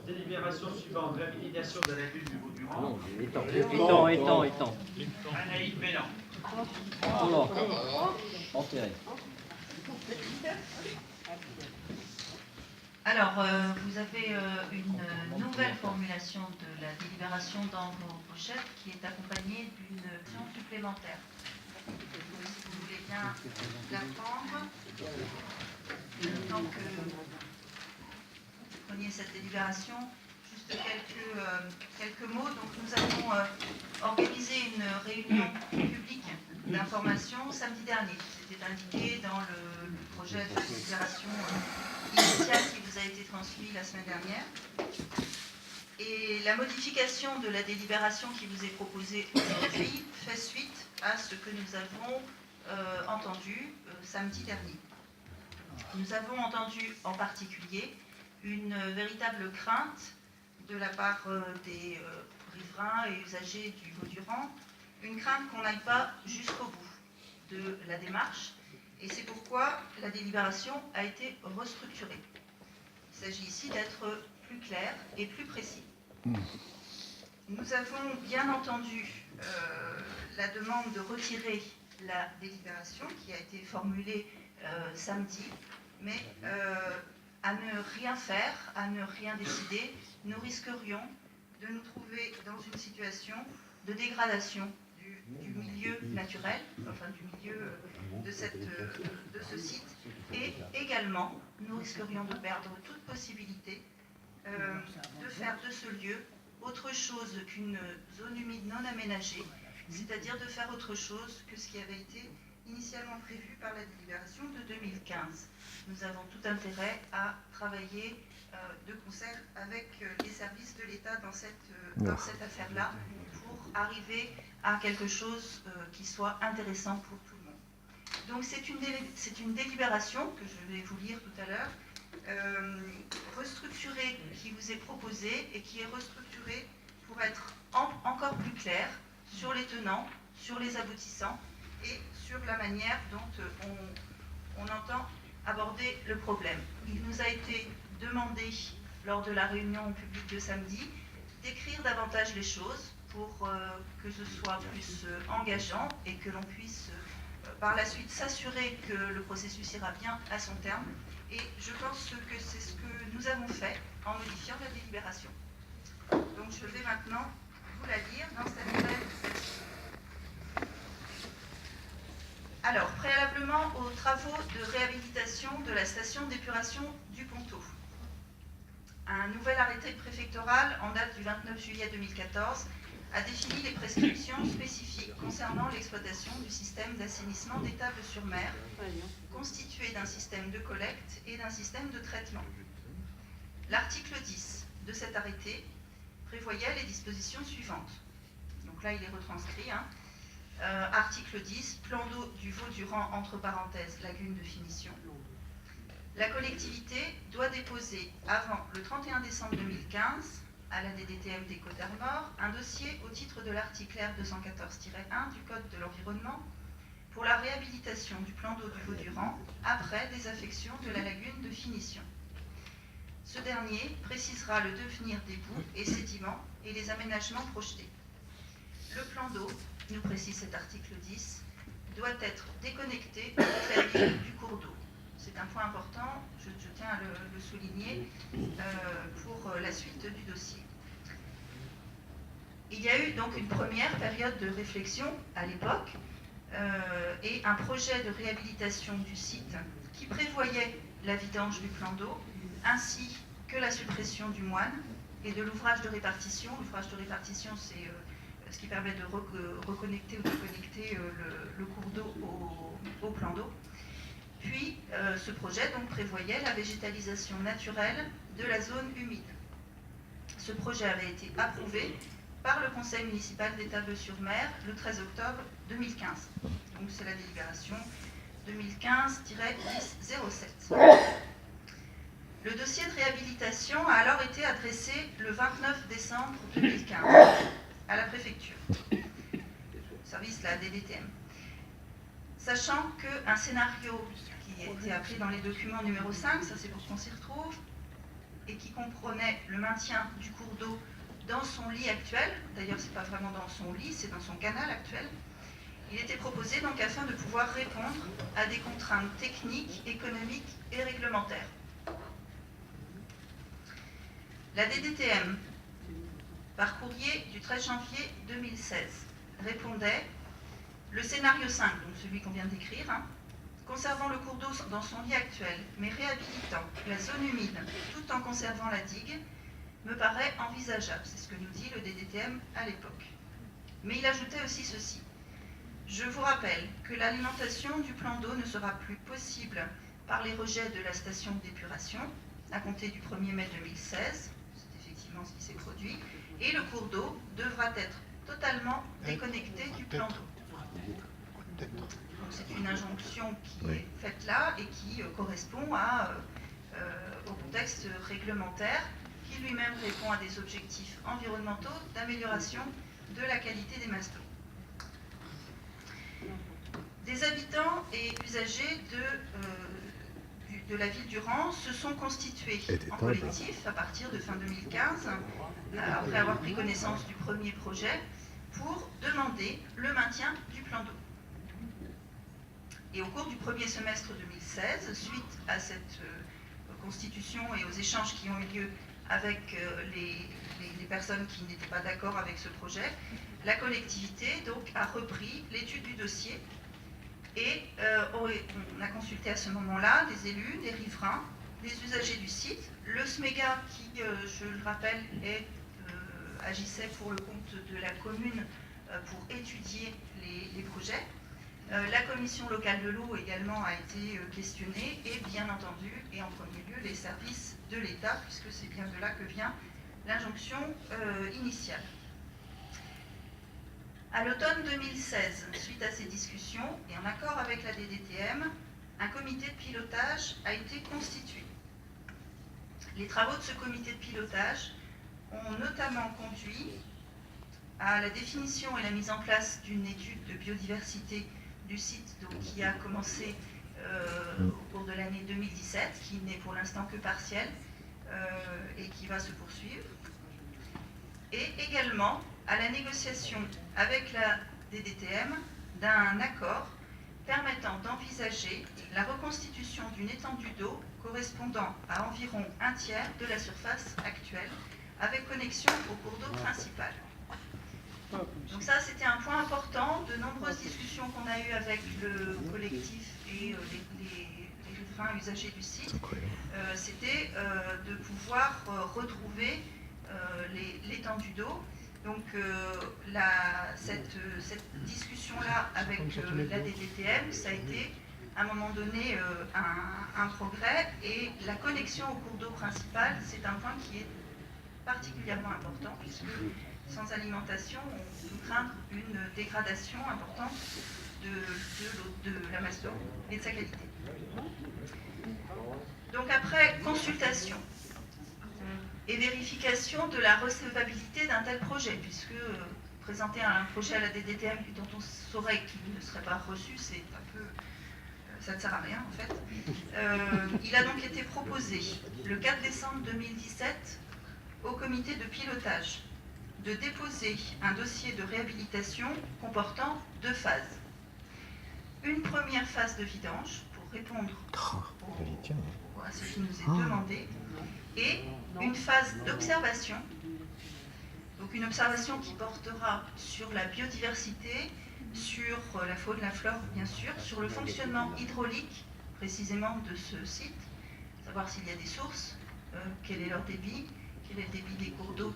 Délibération suivante, réhabilitation de la lagune du Vaudurand. Non, étang. Anaïs Mélan. Oh là, enterré. Alors, vous avez une nouvelle formulation de la délibération dans vos pochettes qui est accompagnée d'une option supplémentaire. Donc, si vous voulez bien la prendre, donc vous preniez cette délibération, juste quelques mots. Donc, nous avons organisé une réunion publique d'information samedi dernier. C'était indiqué dans le projet de délibération initial qui vous a été transmis la semaine dernière. Et la modification de la délibération qui vous est proposée aujourd'hui fait suite à ce que nous avons entendu samedi dernier. Nous avons entendu en particulier une véritable crainte de la part des riverains et usagers du Vaudurand, une crainte qu'on n'aille pas jusqu'au bout de la démarche, et c'est pourquoi la délibération a été restructurée. Il s'agit ici d'être plus clair et plus précis. Nous avons bien entendu la demande de retirer la délibération qui a été formulée samedi, mais à ne rien faire, à ne rien décider, nous risquerions de nous trouver dans une situation de dégradation du milieu naturel, enfin du milieu de ce site, et également nous risquerions de perdre toute possibilité de faire de ce lieu autre chose qu'une zone humide non aménagée, c'est-à-dire de faire autre chose que ce qui avait été initialement prévu par la délibération de 2015. Nous avons tout intérêt à travailler de concert avec les services de l'État dans cette affaire-là pour arriver à quelque chose qui soit intéressant pour tout le monde. Donc c'est une délibération que je vais vous lire tout à l'heure, restructurée, qui vous est proposée et qui est restructurée pour être encore plus claire sur les tenants, sur les aboutissants et sur la manière dont on entend aborder le problème. Il nous a été demandé lors de la réunion publique de samedi d'écrire davantage les choses pour que ce soit plus engageant et que l'on puisse par la suite s'assurer que le processus ira bien à son terme. Et je pense que c'est ce que nous avons fait en modifiant la délibération. Donc je vais maintenant vous la lire dans sa nouvelle version. Alors, préalablement aux travaux de réhabilitation de la station d'épuration du Ponto, un nouvel arrêté préfectoral en date du 29 juillet 2014 a défini les prescriptions spécifiques concernant l'exploitation du système d'assainissement d'Étables-sur-Mer, constitué d'un système de collecte et d'un système de traitement. L'article 10 de cet arrêté prévoyait les dispositions suivantes. Donc là, il est retranscrit. Article 10, plan d'eau du Vaudurand, entre parenthèses, lagune de finition. La collectivité doit déposer avant le 31 décembre 2015 à la DDTM des Côtes-d'Armor un dossier au titre de l'article R214-1 du Code de l'environnement pour la réhabilitation du plan d'eau du Vaudurand après désaffection de la lagune de finition. Ce dernier précisera le devenir des boues et sédiments et les aménagements projetés. Le plan d'eau, nous précise cet article 10, doit être déconnecté de la ligne du cours d'eau. C'est un point important, je tiens à le souligner pour la suite du dossier. Il y a eu donc une première période de réflexion à l'époque et un projet de réhabilitation du site qui prévoyait la vidange du plan d'eau ainsi que la suppression du moine et de l'ouvrage de répartition. L'ouvrage de répartition, c'est ce qui permet de reconnecter ou de connecter le cours d'eau au plan d'eau. Puis, ce projet donc prévoyait la végétalisation naturelle de la zone humide. Ce projet avait été approuvé par le conseil municipal d'Étables-sur-Mer le 13 octobre 2015. Donc, c'est la délibération 2015-1007. Le dossier de réhabilitation a alors été adressé le 29 décembre 2015 à la préfecture, service la DDTM. Sachant qu'un scénario qui était appelé dans les documents numéro 5, ça c'est pour qu'on s'y retrouve, et qui comprenait le maintien du cours d'eau dans son lit actuel. D'ailleurs, ce n'est pas vraiment dans son lit, c'est dans son canal actuel. Il était proposé donc afin de pouvoir répondre à des contraintes techniques, économiques et réglementaires. La DDTM, par courrier du 13 janvier 2016, répondait le scénario 5, donc celui qu'on vient d'écrire, conservant le cours d'eau dans son lit actuel, mais réhabilitant la zone humide tout en conservant la digue, me paraît envisageable. C'est ce que nous dit le DDTM à l'époque. Mais il ajoutait aussi ceci. Je vous rappelle que l'alimentation du plan d'eau ne sera plus possible par les rejets de la station d'épuration à compter du 1er mai 2016, c'est effectivement ce qui s'est produit, et le cours d'eau devra être totalement déconnecté du plan d'eau. Donc c'est une injonction qui est faite là et qui correspond au contexte réglementaire qui lui-même répond à des objectifs environnementaux d'amélioration de la qualité des masses d'eau. Des habitants et usagers de la ville du Rang se sont constitués en collectif à partir de fin 2015, après avoir pris connaissance du premier projet, pour demander le maintien du plan d'eau. Et au cours du premier semestre 2016, suite à cette constitution et aux échanges qui ont eu lieu avec les personnes qui n'étaient pas d'accord avec ce projet, la collectivité donc, a repris l'étude du dossier et on a consulté à ce moment-là des élus, des riverains, des usagers du site, le SMEGA qui, je le rappelle, agissait pour le compte de la commune pour étudier les projets. La commission locale de l'eau également a été questionnée et bien entendu, et en premier lieu, les services de l'État, puisque c'est bien de là que vient l'injonction initiale. À l'automne 2016, suite à ces discussions et en accord avec la DDTM, un comité de pilotage a été constitué. Les travaux de ce comité de pilotage ont notamment conduit à la définition et la mise en place d'une étude de biodiversité du site donc, qui a commencé au cours de l'année 2017, qui n'est pour l'instant que partielle et qui va se poursuivre. Et également à la négociation avec la DDTM d'un accord permettant d'envisager la reconstitution d'une étendue d'eau correspondant à environ un tiers de la surface actuelle, avec connexion au cours d'eau principal. Donc ça, c'était un point important. De nombreuses discussions qu'on a eues avec le collectif et les riverains usagers du site, c'était de pouvoir retrouver l'étendue d'eau. Donc cette discussion-là avec la DDTM, ça a été à un moment donné un progrès, et la connexion au cours d'eau principal, c'est un point qui est particulièrement important, puisque sans alimentation, on peut craindre une dégradation importante de la masse d'eau et de sa qualité. Donc après consultation et vérification de la recevabilité d'un tel projet, puisque présenter un projet à la DDTM dont on saurait qu'il ne serait pas reçu, c'est un peu... ça ne sert à rien en fait. Il a donc été proposé le 4 décembre 2017 au comité de pilotage de déposer un dossier de réhabilitation comportant 2 phases. Une première phase de vidange pour répondre à ce qui nous est demandé, et une phase d'observation, donc une observation qui portera sur la biodiversité, sur la faune, la flore bien sûr, sur le fonctionnement hydraulique précisément de ce site, savoir s'il y a des sources, quel est leur débit, quel est le débit des cours d'eau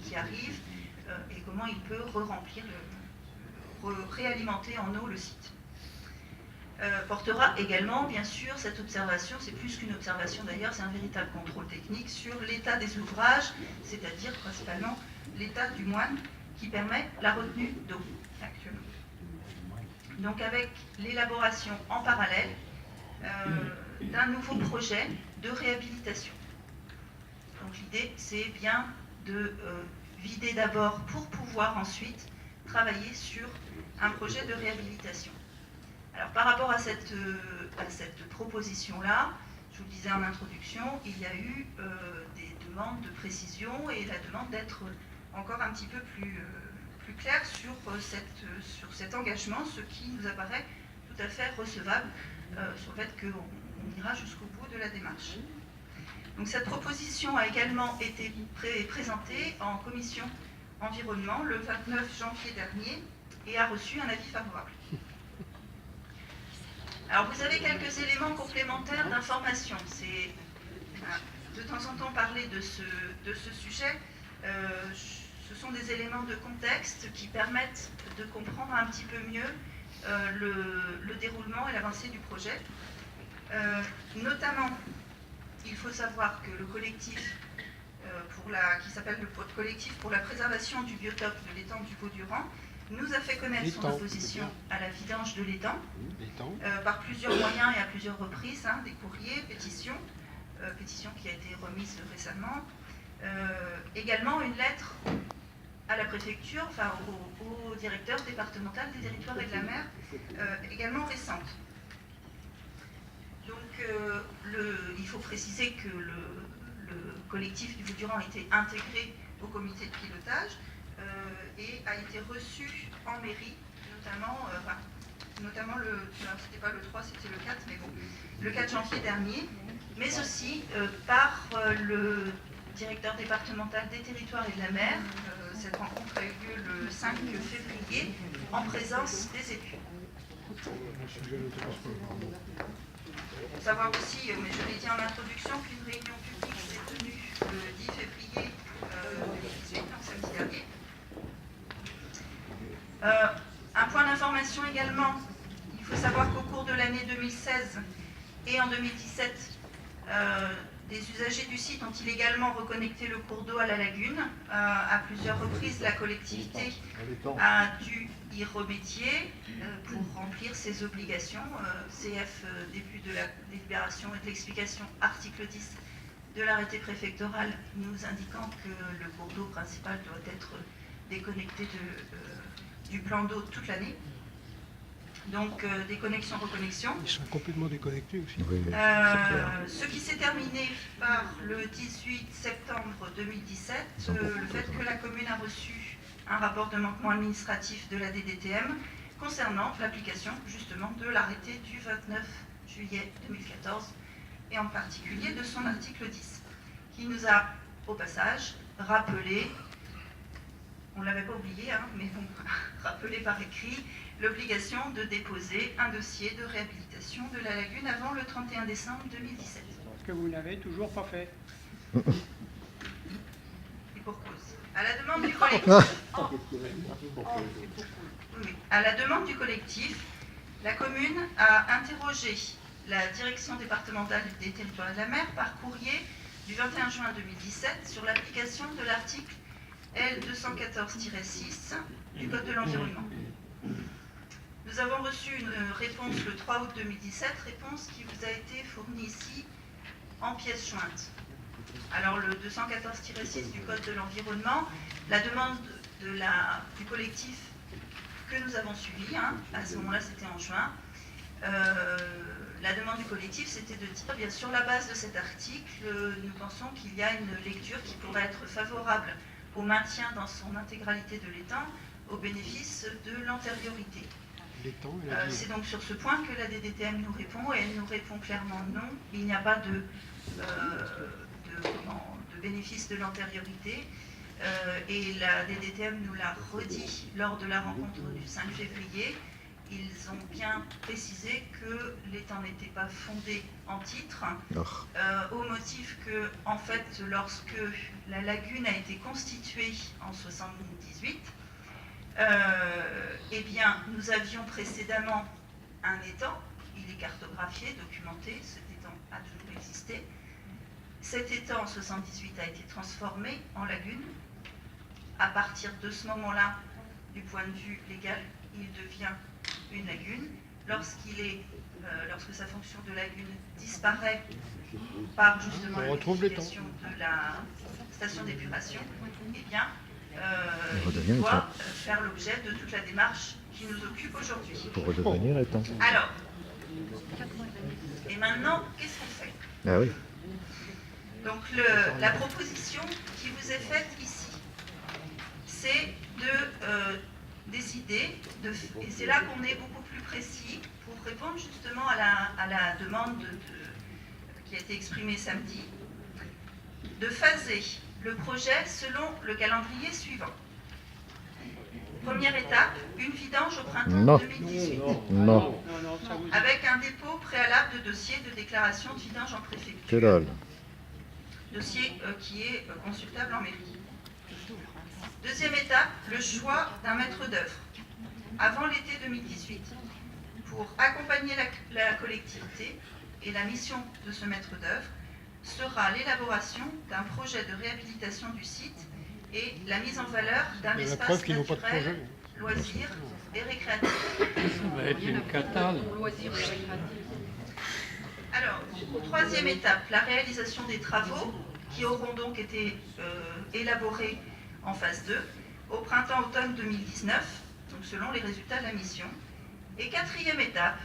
qui arrivent, et comment il peut réalimenter en eau le site. Portera également, bien sûr, cette observation, c'est plus qu'une observation d'ailleurs, c'est un véritable contrôle technique sur l'état des ouvrages, c'est-à-dire principalement l'état du moine qui permet la retenue d'eau actuellement. Donc avec l'élaboration en parallèle d'un nouveau projet de réhabilitation. Donc l'idée, c'est bien de vider d'abord pour pouvoir ensuite travailler sur un projet de réhabilitation. Alors par rapport à cette proposition-là, je je vous le disais en introduction, il y a eu des demandes de précision et la demande d'être encore un petit peu plus clair sur cet engagement, ce qui nous apparaît tout à fait recevable sur le fait qu'on ira jusqu'au bout de la démarche. Donc cette proposition a également été présentée en commission environnement le 29 janvier dernier et a reçu un avis favorable. Alors vous avez quelques éléments complémentaires d'information. C'est de temps en temps parler de ce sujet. Ce sont des éléments de contexte qui permettent de comprendre un petit peu mieux le déroulement et l'avancée du projet. Notamment, il faut savoir que le collectif qui s'appelle le collectif pour la préservation du biotope de l'étang du Bauduran nous a fait connaître son opposition à la vidange de l'étang par plusieurs moyens et à plusieurs reprises, des courriers, pétition qui a été remise récemment, également une lettre à la préfecture, enfin au directeur départemental des territoires et de la mer, également récente. Donc il faut préciser que le collectif du Bauduran a été intégré au comité de pilotage et a été reçu en mairie, notamment c'était pas le 3, c'était le 4, mais bon, le 4 janvier dernier, mais aussi par le directeur départemental des territoires et de la mer. Cette rencontre a eu lieu le 5 février en présence des élus. Il faut savoir aussi, mais je l'ai dit en introduction, qu'une réunion publique s'est tenue le 10 février 2018, donc samedi dernier. Un point d'information également, il faut savoir qu'au cours de l'année 2016 et en 2017, des usagers du site ont illégalement reconnecté le cours d'eau à la lagune. À plusieurs reprises, la collectivité a dû y remédier pour remplir ses obligations. CF, début de la délibération et de l'explication, article 10 de l'arrêté préfectoral, nous indiquant que le cours d'eau principal doit être déconnecté du plan d'eau toute l'année. Donc déconnexion, reconnexion. Ils sont complètement déconnectés aussi. Ce qui s'est terminé par le 18 septembre 2017, le fait que la commune a reçu un rapport de manquement administratif de la DDTM concernant l'application justement de l'arrêté du 29 juillet 2014 et en particulier de son article 10, qui nous a au passage rappelé, on ne l'avait pas oublié, mais bon, rappelé par écrit, l'obligation de déposer un dossier de réhabilitation de la lagune avant le 31 décembre 2017. Ce que vous n'avez toujours pas fait. Et pour cause. À la demande du collectif, à la demande du collectif, la commune a interrogé la direction départementale des territoires et de la mer par courrier du 21 juin 2017 sur l'application de l'article L214-6 du Code de l'environnement. Nous avons reçu une réponse le 3 août 2017, réponse qui vous a été fournie ici en pièce jointe. Alors le 214-6 du Code de l'environnement, la demande du collectif que nous avons suivi, à ce moment-là c'était en juin, la demande du collectif c'était de dire, bien sur la base de cet article, nous pensons qu'il y a une lecture qui pourrait être favorable au maintien dans son intégralité de l'étang au bénéfice de l'antériorité. C'est donc sur ce point que la DDTM nous répond, et elle nous répond clairement non, il n'y a pas de bénéfice de l'antériorité, et la DDTM nous l'a redit lors de la rencontre du 5 février. Ils ont bien précisé que l'étang n'était pas fondé en titre, au motif que, en fait, lorsque la lagune a été constituée en 1978, eh bien, nous avions précédemment un étang, il est cartographié, documenté, cet étang a toujours existé. Cet étang en 1978 a été transformé en lagune. À partir de ce moment-là, du point de vue légal, il devient une lagune. Lorsque sa fonction de lagune disparaît par justement l'utilisation de la station d'épuration, eh bien, il doit faire l'objet de toute la démarche qui nous occupe aujourd'hui. Pour redevenir étang. Alors, et maintenant, qu'est-ce qu'on fait? Ah oui. Donc la proposition qui vous est faite ici, c'est de décider, et c'est là qu'on est beaucoup plus précis, pour répondre justement à la demande qui a été exprimée samedi, de phaser le projet selon le calendrier suivant. Première étape, une vidange au printemps 2018. Non. Avec un dépôt préalable de dossier de déclaration de vidange en préfecture. Que dalle. Dossier qui est consultable en mairie. Deuxième étape, le choix d'un maître d'œuvre avant l'été 2018 pour accompagner la collectivité, et la mission de ce maître d'œuvre sera l'élaboration d'un projet de réhabilitation du site et la mise en valeur d'un La espace preuve qu'ils n'ont pas de naturel, projet. loisirs et récréatif. Ça va être une cata. Alors, troisième étape, la réalisation des travaux qui auront donc été élaborés en phase 2 au printemps-automne 2019, donc selon les résultats de la mission. Et quatrième étape,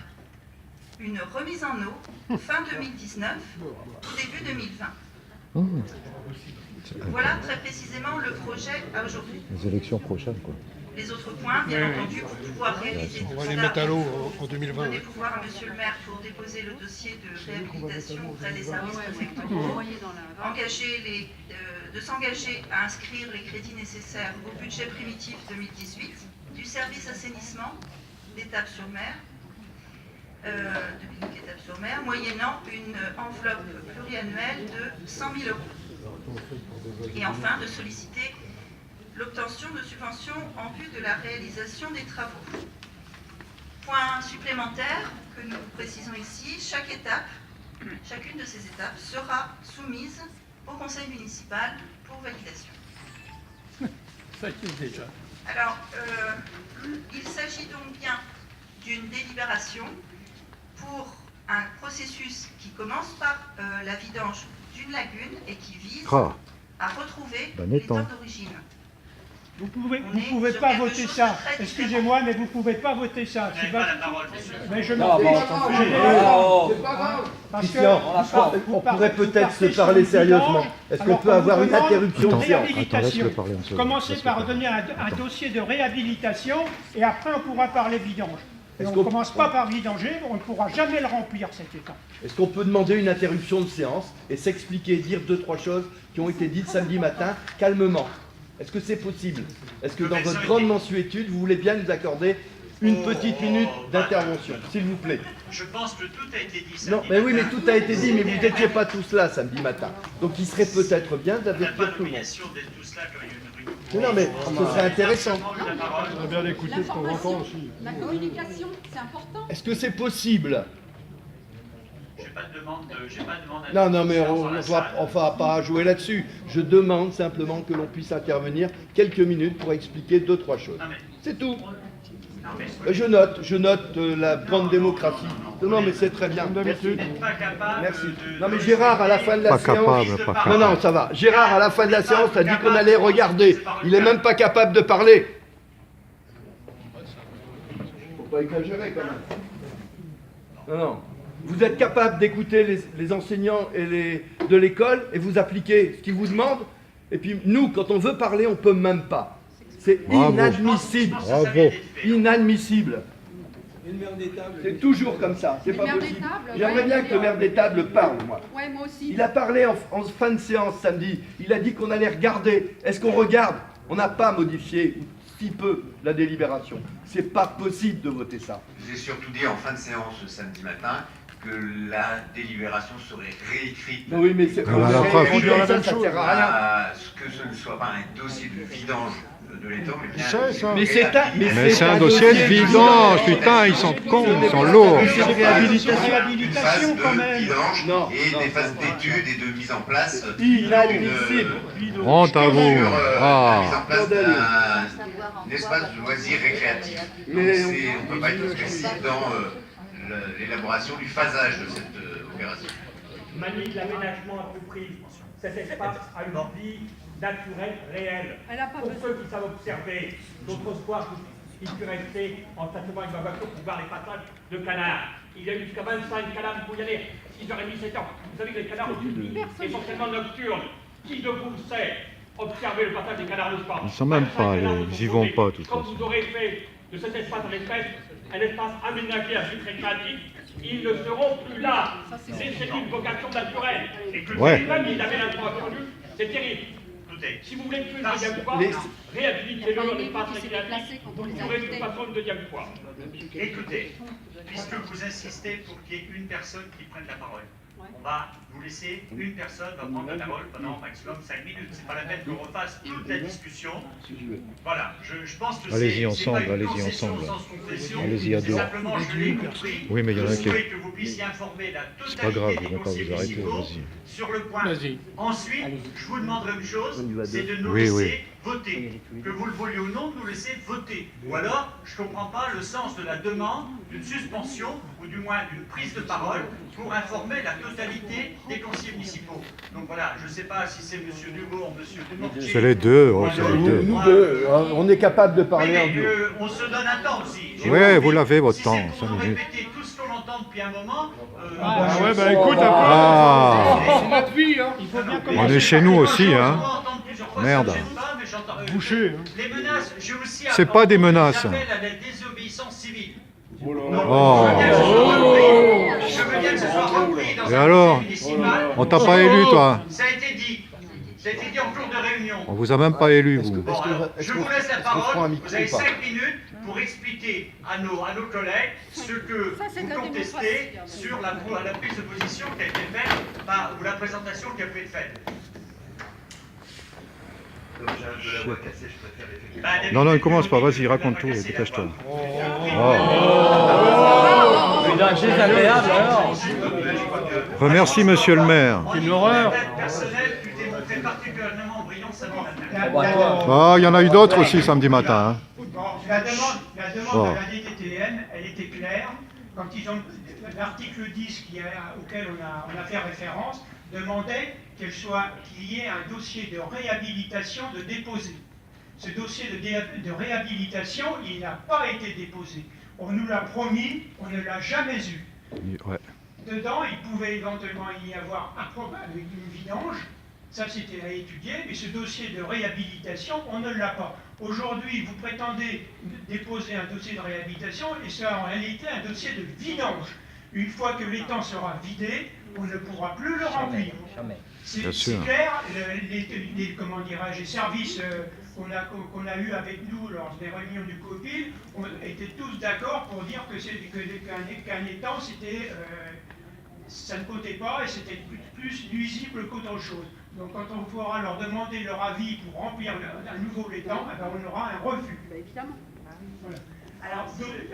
une remise en eau fin 2019 ou début 2020. Voilà très précisément le projet à aujourd'hui. Les élections prochaines, quoi. Les autres points, bien entendu, pour pouvoir réaliser On tout va les cela, mettre à l'eau en 2020. donner pouvoir à Monsieur le maire pour déposer le dossier de réhabilitation auprès des services préfectoraux, de s'engager à inscrire les crédits nécessaires au budget primitif 2018 du service assainissement d'Étapes-sur-Mer, de Binic Étapes-sur-Mer, moyennant une enveloppe pluriannuelle de 100 000 €. Et enfin, de solliciter l'obtention de subventions en vue de la réalisation des travaux. Point supplémentaire que nous précisons ici, chacune de ces étapes sera soumise au conseil municipal pour validation. Ça y est déjà. Alors, il s'agit donc bien d'une délibération pour un processus qui commence par la vidange d'une lagune et qui vise à retrouver l'état d'origine. Vous pouvez pas voter ça. Excusez-moi, mais vous pouvez pas voter ça. Vous n'avez pas la parole, monsieur. Mais je Non, m'en bon, fiche. attends, Je vais la oh, prendre. Parce que Christian, vous on partez- pourrait vous peut-être partez se parler sur une sérieusement. vidange, Est-ce qu'on alors peut qu'on avoir vous une demande interruption une de séance? réhabilitation. Attends, laisse-le parler un second. Commencez Laisse-le par parler. donner un dossier de réhabilitation et après on pourra parler vidange. Et Est-ce on qu'on- ne commence pas par vidanger, on ne pourra jamais le remplir cet état. Est-ce qu'on peut demander une interruption de séance et s'expliquer, dire 2-3 choses qui ont été dites samedi matin, calmement? Est-ce que c'est possible? Est-ce que dans votre grande mansuétude, vous voulez bien nous accorder une petite minute d'intervention, s'il vous plaît? Je pense que tout a été dit samedi Non, mais oui, mais matin. tout a été dit, mais vous n'étiez pas tous là samedi matin. Donc il serait peut-être bien Il n'y a pas d'avertir tout le monde. d'obligation d'être tous là quand il y a une réunion. Non, mais ce serait intéressant. La parole. On a bien l'écouter de temps en temps aussi. La communication, c'est important. Est-ce que c'est possible? J'ai pas de demande Non, non, mais dans la salle. on va pas jouer là-dessus. Je demande simplement que l'on puisse intervenir quelques minutes pour expliquer 2-3 choses. Non, mais- C'est tout. Non, mais Je note la grande démocratie. Non, mais c'est très bien. Merci. vous n'êtes pas capable Merci. de... Non, mais Gérard, à la fin de la séance... pas Non, non, ça va. Gérard, à la fin de la séance, a dit qu'on allait regarder. Il est même pas capable de parler. Faut pas exagérer, quand même. Non, non. Vous êtes capable d'écouter les enseignants et de l'école et vous appliquez ce qu'ils vous demandent. Et puis nous, quand on veut parler, on peut même pas. C'est inadmissible. Inadmissible. C'est toujours comme ça. C'est pas maire des possible. tables, J'aimerais ouais, bien que le maire des tables parle, moi. Ouais, moi aussi. Il a parlé en fin de séance samedi. Il a dit qu'on allait regarder. Est-ce qu'on regarde? On n'a pas modifié, ou si peu, la délibération. C'est pas possible de voter ça. Je vous ai surtout dit en fin de séance ce samedi matin que la délibération serait réécrite. Non, oui, mais c'est Comme à la preuve. preuve. Ça sert à rien. Que ce ne soit pas un dossier de vidange de l'État, mais bien C'est ça. Mais c'est un dossier de vidange, putain, ils sont cons, ils sont lourds. C'est de réhabilitation. une phase Réhabilitation, quand de même. vidange Non, et non, des phases non, d'études et de mise en place Inadmissible. Honte à vous. sur la mise Ah. en place d'un espace de loisirs récréatifs. Donc Mais on ne peut pas être précis dans l'élaboration du phasage de cette opération. Manie de l'aménagement à tout prix. Cet espace a une vie naturelle, réelle. Elle a pas Pour besoin. ceux qui savent observer, l'autre soir, il fut resté en stationnement avec ma voiture pour voir les passages de canards. Il y a eu jusqu'à 25 canards, il faut y aller. 6h30, 7h. Vous savez que les canards ont une vie essentiellement nocturne. Qui de vous sait observer le passage des canards le soir? Ils sont même pas, ils y vont pas, de toute Quand façon. vous aurez fait de cet espace un espace aménagé à but récréatif, ils ne seront plus là. C'est une vocation naturelle. Écoutez, Ouais. même s'ils avaient l'information nue, c'est terrible. Écoutez, Si vous voulez tuer une deuxième fois, réhabilitez-le en espace récréatif. Vous aurez de toute façon une deuxième fois. écoutez, puisque vous insistez pour qu'il y ait une personne qui prenne la parole, on va vous laisser, une personne va prendre la parole pendant maximum 5 minutes. C'est pas la peine qu'on refasse toute la discussion. Voilà, je pense que Allez-y c'est ensemble, pas une allez-y concession ensemble. sans concession. Allez-y à C'est deux. simplement, je l'ai compris. Oui, mais il y en a Je qui- souhaite que vous puissiez informer la C'est pas grave, totalité ils des vont pas conseillers vous arrêter, municipaux vas-y. sur le point. Ensuite, je vous demanderai une chose, c'est de nous Oui, laisser oui. voter. Que vous le vouliez ou non, de nous laisser voter. Ou alors, je ne comprends pas le sens de la demande d'une suspension, ou du moins d'une prise de parole, pour informer la totalité des conseillers municipaux. Donc voilà, je ne sais pas si c'est M. Dubourg, M. Dumortier. C'est les deux, oh, c'est les deux. Nous deux, on est capable de Oui, parler en mais duo. on se donne un temps aussi. J'ai Ouais, pas vous envie- l'avez, votre si temps, c'est pour 5 nous minutes. répéter tout ce qu'on entend depuis un moment. ouais, bah écoute, Ah, c'est notre vie, hein. Il faut bien on commencer. est chez nous aussi, Je hein. peux entendre plusieurs fois, Merde. ça me gêne pas, mais j'entends- Boucher, hein. Les menaces, j'ai aussi C'est pas des entendu menaces. des appels à la désobéissance civile. Oh. Je veux bien que ce soit repris dans Et un alors conseil municipal. On t'a pas élu, toi. Ça a été dit. Ça a été dit en cours de réunion. On vous a même pas élu, vous. Bon, alors, je vous laisse la prend un parole. micro Vous avez ou pas 5 minutes pour expliquer à nos collègues ce que Ça, c'est vous la contestez démocratie. sur la prise de position qui a été faite, ou la présentation qui a pu être faite. Comme j'ai un peu la voix cassée, je préfère effectivement. Bah, d'habitude, Non, non, commence pas, vous vas-y, dites que raconte vous tout, n'avez pas cassé dépêche-toi. la voix. Vidange désagréable alors. Remercie monsieur le maire. En une horreur personnelle, tu t'es montré particulièrement brillant samedi matin. Oh, il y en a eu d'autres aussi samedi matin, hein. Bon, la demande Bon. de la DTTN, elle était claire. Quand ils ont l'article 10 auquel on a fait référence, demandait qu'il y ait un dossier de réhabilitation de déposer. Ce dossier de réhabilitation, il n'a pas été déposé. On nous l'a promis, on ne l'a jamais eu. Ouais. Dedans, il pouvait éventuellement y avoir une vidange, ça c'était à étudier, mais ce dossier de réhabilitation, on ne l'a pas. Aujourd'hui, vous prétendez déposer un dossier de réhabilitation, et c'est en réalité un dossier de vidange. Une fois que l'étang sera vidé, on ne pourra plus le remplir. Jamais. Bien C'est sûr. clair, comment dirais-je, les services qu'on a eu avec nous lors des réunions du COPIL, on était tous d'accord pour dire qu'un étang, ça ne comptait pas et c'était plus nuisible qu'autre chose. Donc quand on pourra leur demander leur avis pour remplir un nouveau étang, eh ben, on aura un refus. Évidemment. Voilà. Alors, de plus,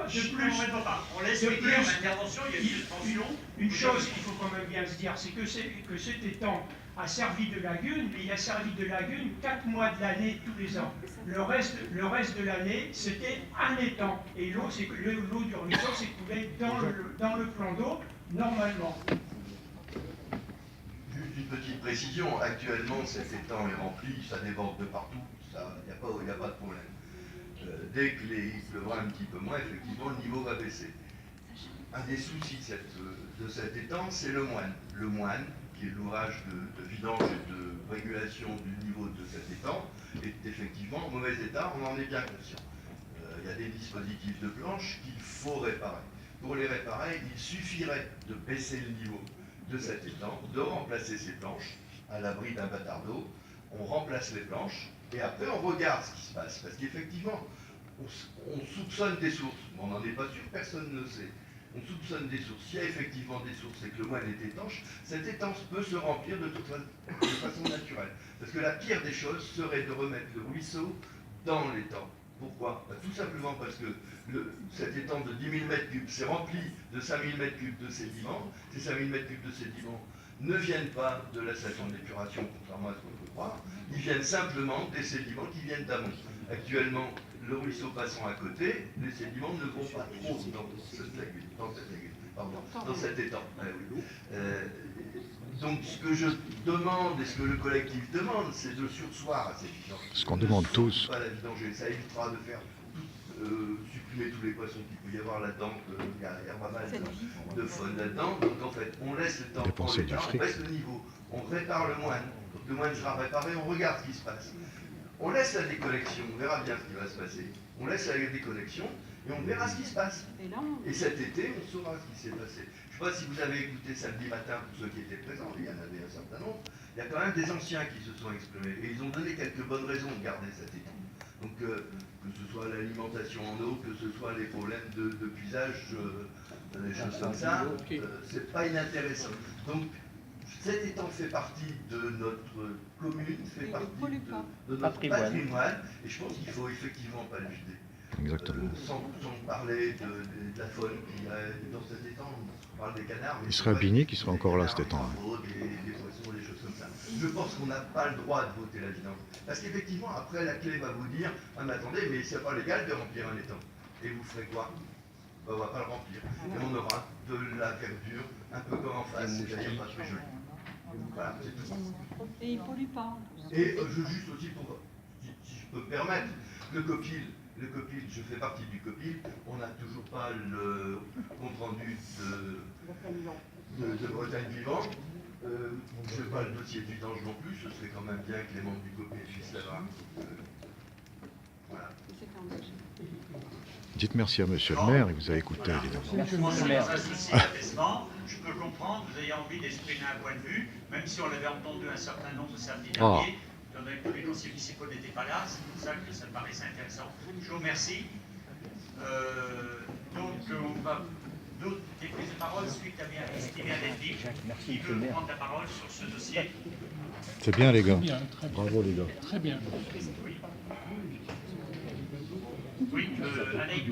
On laisse de finir plus, l'intervention, il y a une suspension. une chose qu'il faut quand même bien se dire, c'est que cet étang a servi de lagune, mais il a servi de lagune 4 mois de l'année tous les ans. Le reste de l'année, c'était un étang. Et l'eau du ruisseau s'écoulait dans le plan d'eau, normalement. Juste une petite précision, actuellement cet étang est rempli, ça déborde de partout, il n'y a pas de problème. Dès que il pleuvra un petit peu moins, effectivement, le niveau va baisser. Un des soucis de cet étang, c'est le moine. Le moine, qui est l'ouvrage de vidange et de régulation du niveau de cet étang, est effectivement en mauvais état, on en est bien conscient. Il y a des dispositifs de planches qu'il faut réparer. Pour les réparer, il suffirait de baisser le niveau de cet étang, de remplacer ces planches à l'abri d'un bâtard d'eau. On remplace les planches et après on regarde ce qui se passe. Parce qu'effectivement, on soupçonne des sources, mais on n'en est pas sûr, personne ne sait. On soupçonne des sources. S'il y a effectivement des sources et que le moine est étanche, cet étang peut se remplir de façon naturelle. Parce que la pire des choses serait de remettre le ruisseau dans l'étang. Pourquoi? Tout simplement parce que cet étang de 10 000 m3 s'est rempli de 5 000 m3 de sédiments. Ces 5 000 m3 de sédiments ne viennent pas de la station d'épuration, contrairement à ce qu'on peut croire. Ils viennent simplement des sédiments qui viennent d'amont. Actuellement, le ruisseau passant à côté, les sédiments ne vont pas trop dans cet étang. Ah oui. Donc ce que je demande et ce que le collectif demande, c'est de surseoir à ces vidanges. Ce qu'on demande tous. Pas la vidanger, ça évitera de faire supprimer tous les poissons qu'il peut y avoir là-dedans, il y a pas mal de faune là-dedans. Donc en fait, on laisse le temps pour Dépenser l'État, du on fric. baisse le niveau, on répare le moine. Donc le moine sera réparé, on regarde ce qui se passe. On laisse la déconnexion, on verra bien ce qui va se passer. On laisse la déconnexion et on verra ce qui se passe. Et cet été, on saura ce qui s'est passé. Je ne sais pas si vous avez écouté samedi matin, pour ceux qui étaient présents, il y en avait un certain nombre, il y a quand même des anciens qui se sont exprimés. Et ils ont donné quelques bonnes raisons de garder cet été. Donc que ce soit l'alimentation en eau, que ce soit les problèmes de puisage, des choses comme ça, c'est pas inintéressant. Donc cet étang fait partie de notre commune, fait partie de notre patrimoine, et je pense qu'il ne faut effectivement pas le vider. Exactement. Sans parler de la faune qui est dans cet étang, on parle des canards. Il serait Bigny qui serait encore là cet étang. Des poissons, des choses comme ça. Je pense qu'on n'a pas le droit de voter là-dedans. Parce qu'effectivement, après, la clé va vous dire ah, mais attendez, mais c'est pas légal de remplir un étang. Et vous ferez quoi? Ben, on va pas le remplir. Et on aura de la verdure, un peu comme en face, c'est-à-dire pas très joli. Voilà, c'est tout. Et il pollue pas. Et juste aussi pour, si je peux me permettre, le COPIL, je fais partie du COPIL, on n'a toujours pas le compte rendu de Bretagne vivante. Je n'ai pas le dossier du Dange non plus, ce serait quand même bien que les membres du COPIL puissent l'avoir. Voilà. Dites merci à monsieur le maire, il vous a écouté évidemment. Sur les associés d'apaisement, je peux comprendre, vous ayez envie d'exprimer un point de vue, même si on l'avait entendu un certain nombre samedi dernier, étant donné que tous les conseillers municipaux n'étaient pas là, c'est pour ça que ça me paraissait intéressant. Je vous remercie. Donc, on va d'autres des prises de parole suite à ce qui vient d'être dit. Qui veut prendre la parole sur ce dossier? C'est bien les gars. Bien, très bien. Bravo les gars. Très bien. Oui, Annick.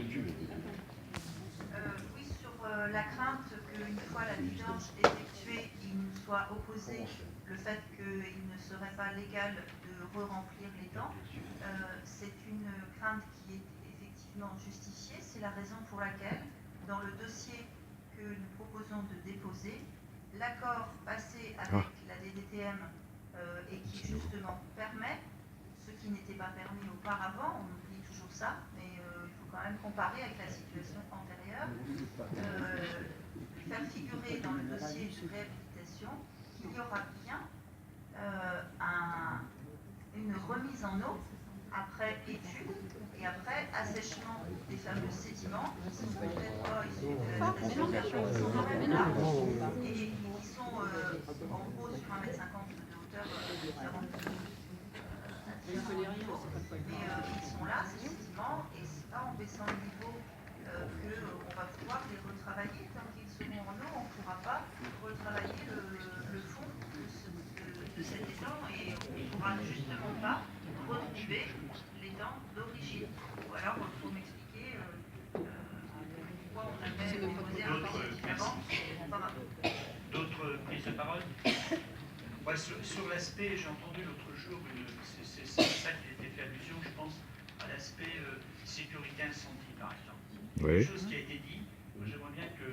Oui, sur la crainte qu'une fois la vidange effectuée, il nous soit opposé le fait qu'il ne serait pas légal de re-remplir les dents, c'est une crainte qui est effectivement justifiée. C'est la raison pour laquelle, dans le dossier que nous proposons de déposer, l'accord passé avec la DDTM et qui justement permet ce qui n'était pas permis auparavant, on oublie toujours ça, mais il faut quand même comparer avec la situation antérieure, faire figurer dans le dossier de réhabilitation qu'il y aura bien une remise en eau après étude et après assèchement des fameux sédiments qui sont peut-être pas issus de la station d'Herpin, qui sont quand même là et qui sont en gros sur 1,50 m de hauteur mais ils sont là, ces sédiments, et c'est pas en baissant le niveau qu'on va pouvoir les retravailler. Tant qu'ils seront en eau, on ne pourra pas retravailler le fond de cet étang et on ne pourra justement pas retrouver les dents d'origine. Ou alors, il faut m'expliquer pourquoi on avait déposé un dossier avant. D'autres prises de parole? Ouais, sur l'aspect, j'ai entendu l'autre jour, c'est ça qui a été fait allusion, je pense, à l'aspect sécurité incendie, par exemple. Oui. Quelque chose qui a été dit, j'aimerais bien que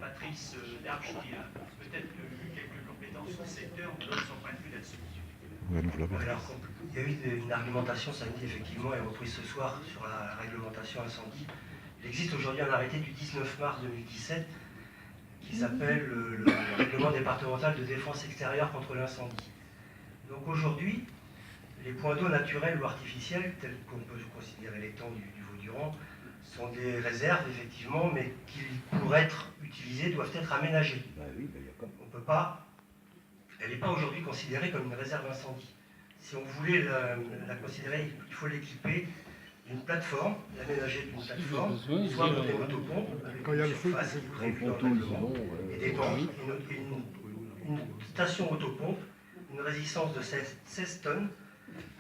Patrice Darche, qui a peut-être eu quelques compétences sur le secteur, me donne son point de vue là-dessus. Alors, il y a eu une argumentation samedi, effectivement, et reprise ce soir sur la réglementation incendie. Il existe aujourd'hui un arrêté du 19 mars 2017 qui s'appelle le règlement départemental de défense extérieure contre l'incendie. Donc aujourd'hui, les points d'eau naturels ou artificiels, tels qu'on peut considérer l'étang du Vaudurand, sont des réserves, effectivement, mais qui, pour être utilisées, doivent être aménagées. On peut pas, elle n'est pas aujourd'hui considérée comme une réserve incendie. Si on voulait la considérer, il faut l'équiper d'une plateforme, l'aménager d'une plateforme, soit avec des motopompe, avec une surface prévue dans le règlement, et des banques, une station autopompe, une résistance de 16 tonnes,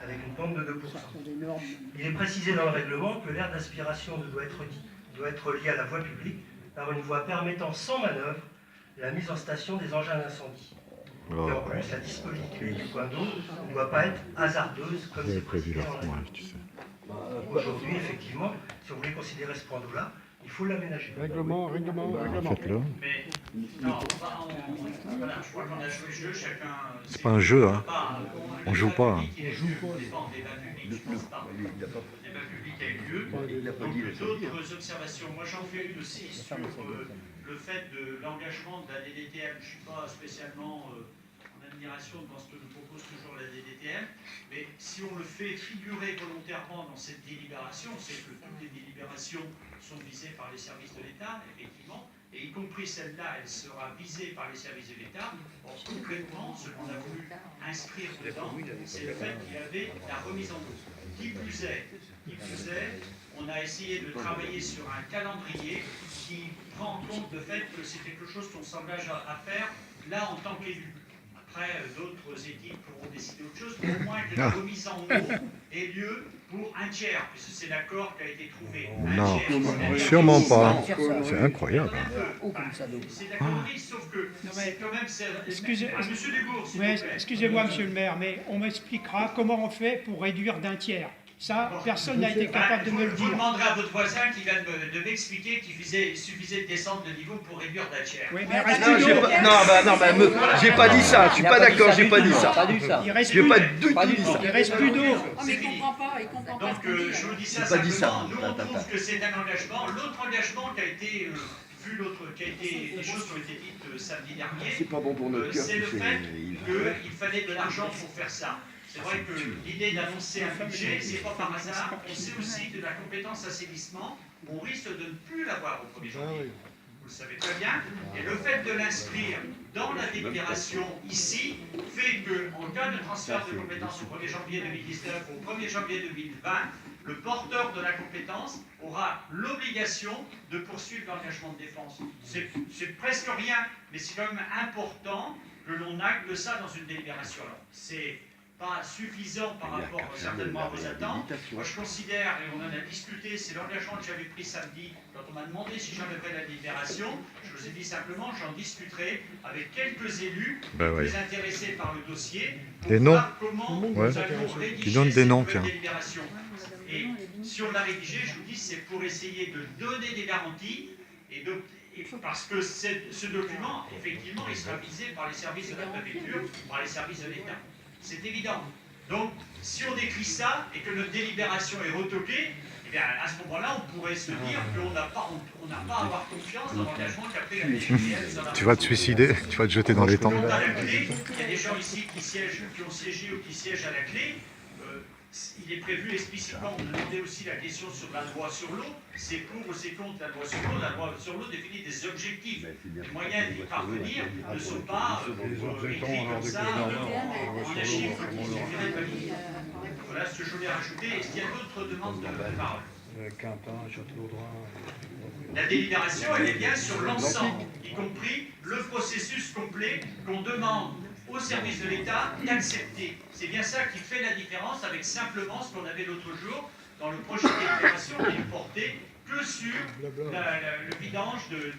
avec une pompe de 2%. Il est précisé dans le règlement que l'air d'aspiration doit être lié à la voie publique par une voie permettant sans manœuvre la mise en station des engins d'incendie. Et en plus, la disponibilité du point d'eau ne doit pas être hasardeuse comme c'est précisé dans le règlement. Aujourd'hui, effectivement, si on voulait considérer ce point d'eau-là, il faut l'aménager. Règlement. Faites-le. Mais non, voilà, je crois qu'on a joué le jeu, chacun. C'est pas un jeu, hein. On joue pas. On joue pas. public, je pense pas. Le débat public a eu lieu. Donc d'autres observations. Moi j'en fais une aussi sur le fait de l'engagement de la DDTM. Je ne suis pas spécialement en admiration devant ce que nous propose toujours la DDTM, mais si on le fait figurer volontairement dans cette délibération, c'est que toutes les délibérations sont visées par les services de l'État, effectivement, et y compris celle-là, elle sera visée par les services de l'État. Or, concrètement, ce qu'on a voulu inscrire dedans, c'est le fait qu'il y avait la remise en cause. Qui plus est, on a essayé de travailler sur un calendrier qui prend en compte le fait que c'est quelque chose qu'on s'engage à faire là en tant qu'élu. Après, d'autres équipes pourront décider autre chose, mais au moins que la remise en eau ait lieu pour un tiers, puisque c'est l'accord qui a été trouvé. Non, sûrement pas. C'est incroyable. C'est la connerie, sauf que c'est quand même... Monsieur Dubourg, s'il vous plaît. Excusez-moi, monsieur le maire, mais on m'expliquera comment on fait pour réduire d'un tiers. Ça, personne n'a été capable de me le dire. Vous demanderez à votre voisin qui vient de m'expliquer qu'il suffisait de descendre le niveau pour réduire d'un tiers. Oui, mais j'ai pas dit ça, je suis pas d'accord, j'ai pas dit ça. Il reste J'ai plus pas d'eau. du tout dit ça. Il reste plus d'eau. Ah, mais il comprend pas, il comprend pas. Donc, je vous dis ça J'ai pas dit ça. simplement. Nous, on trouve que c'est un engagement. L'autre engagement qui a été des choses qui ont été dites samedi dernier, C'est pas bon pour notre cœur. c'est le fait qu'il fallait de l'argent pour faire ça. C'est vrai que l'idée d'annoncer un budget, c'est pas par hasard. On sait aussi que la compétence assainissement, on risque de ne plus l'avoir au 1er janvier. Vous le savez très bien. Et le fait de l'inscrire dans la délibération ici fait qu'en cas de transfert de compétence au 1er janvier 2019 ou au 1er janvier 2020, le porteur de la compétence aura l'obligation de poursuivre l'engagement de défense. C'est presque rien, mais c'est quand même important que l'on acte ça dans une délibération. Alors, c'est pas suffisant par rapport certainement à vos attentes. Moi je considère, et on en a discuté, c'est l'engagement que j'avais pris samedi quand on m'a demandé si j'enlèverais la délibération. Je vous ai dit simplement, j'en discuterai avec quelques élus plus intéressés par le dossier pour Des noms. voir comment nous allons rédiger Qui donnent des noms, cette tiens. délibération. Et si on l'a rédigé, je vous dis, c'est pour essayer de donner des garanties parce que ce document, effectivement, il sera visé par les services de la préfecture, par les services de l'État. C'est évident. Donc, si on écrit ça et que notre délibération est retoquée, eh bien, à ce moment-là, on pourrait se dire qu'on n'a pas à avoir confiance dans l'engagement qu'a pris la DGTM. Tu vas te suicider, tu vas te jeter dans les temps. À la clé, il y a des gens ici qui ont siégé ou qui siègent à la clé. Il est prévu explicitement de demander aussi la question sur la loi sur l'eau. C'est pour ou c'est contre la loi sur l'eau. La loi sur l'eau définit des objectifs. Les moyens d'y parvenir ne sont pas écrits comme ça en un chiffre qui suffirait de valider. Voilà ce que je voulais rajouter. Est-ce qu'il y a d'autres demandes de parole? La délibération, elle est bien sur l'ensemble, y compris le processus complet qu'on demande au service de l'État d'accepter. C'est bien ça qui fait la différence avec simplement ce qu'on avait l'autre jour dans le projet de délibération qui ne portait que sur le vidange de